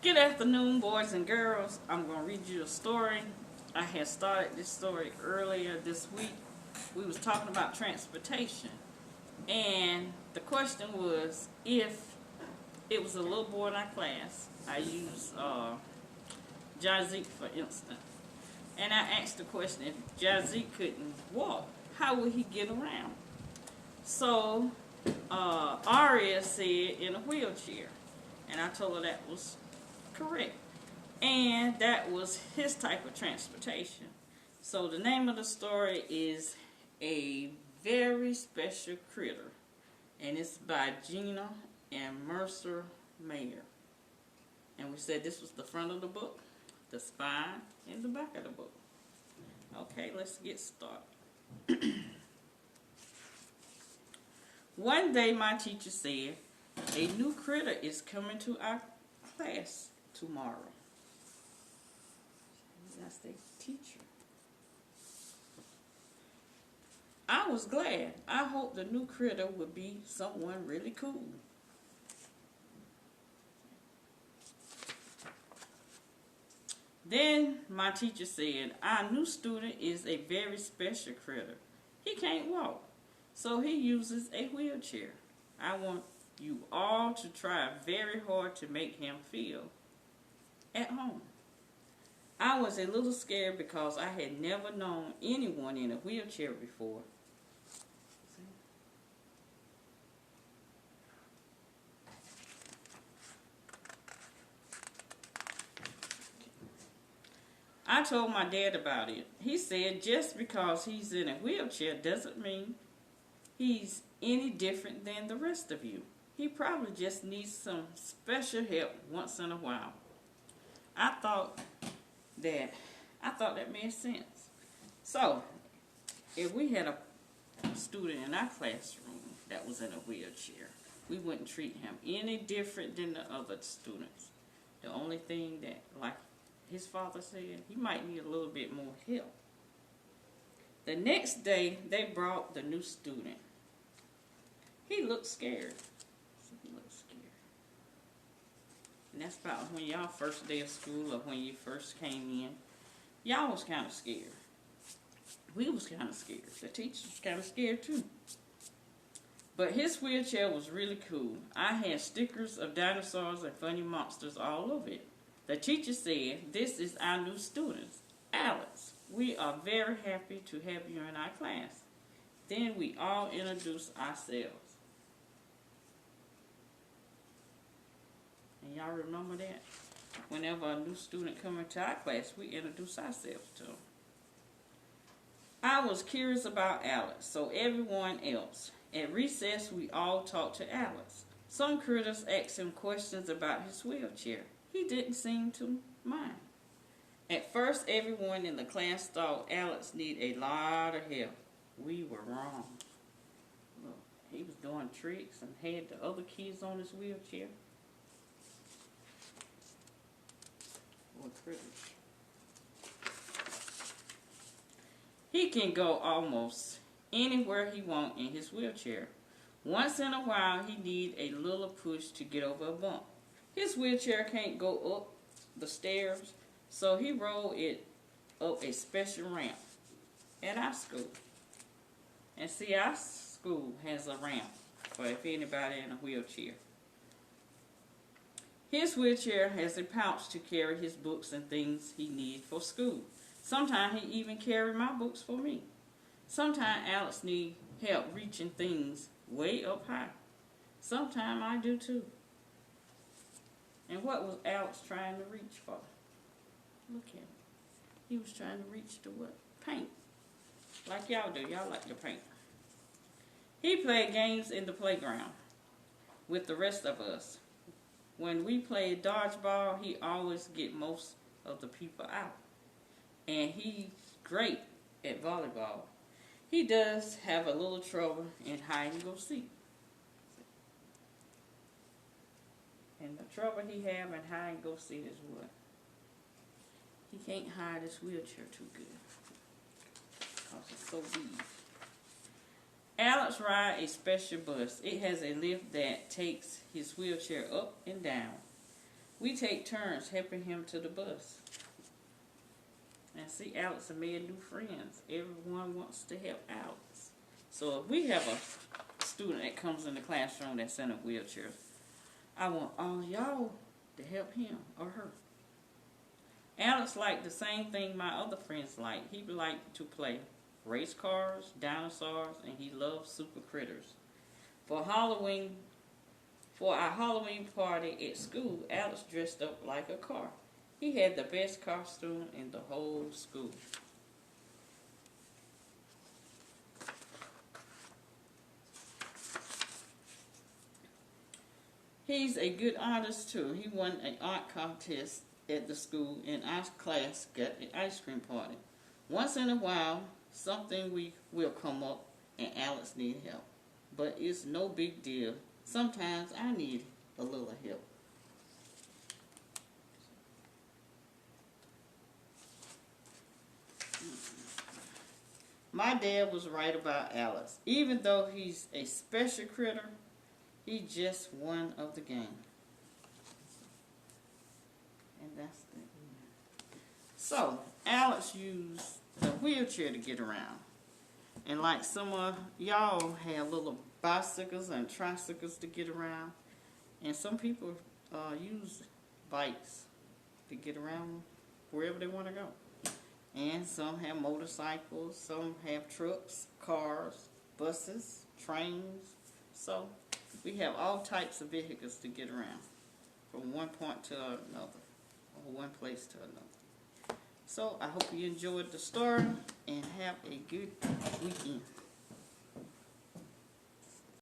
Good afternoon, boys and girls. I'm going to read you a story. I had started this story earlier this week. We was talking about transportation. And the question was, if it was a little boy in our class, I used Jazik for instance. And I asked the question, if Jazik couldn't walk, how would he get around? So Aria said in a wheelchair. And I told her that was correct. And that was his type of transportation. So the name of the story is A Very Special Critter. And it's by Gina and Mercer Mayer. And we said this was the front of the book, the spine, and the back of the book. Okay, let's get started. One day my teacher said, a new critter is coming to our class tomorrow. That's the teacher. I was glad. I hoped the new critter would be someone really cool. Then my teacher said, our new student is a very special critter. He can't walk, so he uses a wheelchair. I want you all to try very hard to make him feel at home. I was a little scared because I had never known anyone in a wheelchair before. I told my dad about it. He said just because he's in a wheelchair doesn't mean he's any different than the rest of you. He probably just needs some special help once in a while. I thought that made sense. So, if we had a student in our classroom that was in a wheelchair, we wouldn't treat him any different than the other students. The only thing that, like his father said, he might need a little bit more help. The next day, they brought the new student. He looked scared. And that's about when y'all first day of school or when you first came in. Y'all was kind of scared. We was kind of scared. The teacher was kind of scared too. But his wheelchair was really cool. I had stickers of dinosaurs and funny monsters all over it. The teacher said, this is our new student, Alex. We are very happy to have you in our class. Then we all introduced ourselves. And y'all remember that? Whenever a new student come into our class, we introduce ourselves to them. I was curious about Alex, so everyone else. At recess, we all talked to Alex. Some critters asked him questions about his wheelchair. He didn't seem to mind. At first, everyone in the class thought Alex needed a lot of help. We were wrong. Look, he was doing tricks and had the other kids on his wheelchair. He can go almost anywhere he wants in his wheelchair. Once in a while, he needs a little push to get over a bump. His wheelchair can't go up the stairs, so he rolled it up a special ramp at our school. And see, our school has a ramp for if anybody in a wheelchair. His wheelchair has a pouch to carry his books and things he needs for school. Sometimes he even carries my books for me. Sometimes Alex needs help reaching things way up high. Sometimes I do too. And what was Alex trying to reach for? Look at him. He was trying to reach to what? Paint. Like y'all do. Y'all like to paint. He played games in the playground with the rest of us. When we played dodgeball, he always get most of the people out. And he's great at volleyball. He does have a little trouble in hide and go seek. And the trouble he have in hide and go seek is what? He can't hide his wheelchair too good because it's so big. Alex rides a special bus. It has a lift that takes his wheelchair up and down. we take turns helping him to the bus. And see, Alex has made new friends. Everyone wants to help Alex. So if we have a student that comes in the classroom that's in a wheelchair, I want all y'all to help him or her. Alex liked the same thing my other friends like. He liked to play race cars, dinosaurs, and he loved super critters. For our Halloween party at school, Alex dressed up like a car. He had the best costume in the whole school. He's a good artist too. He won an art contest at the school, and our class got an ice cream party. Once in a while, something will come up and Alex need help. But it's no big deal. Sometimes I need a little help. My dad was right about Alex. Even though he's a special critter, he's just one of the gang. And that's it. So, Alex used a wheelchair to get around. And like some of y'all have little bicycles and tricycles to get around. And some people use bikes to get around wherever they want to go. And some have motorcycles, some have trucks, cars, buses, trains. So we have all types of vehicles to get around from one point to another, or one place to another. So I hope you enjoyed the story and have a good weekend.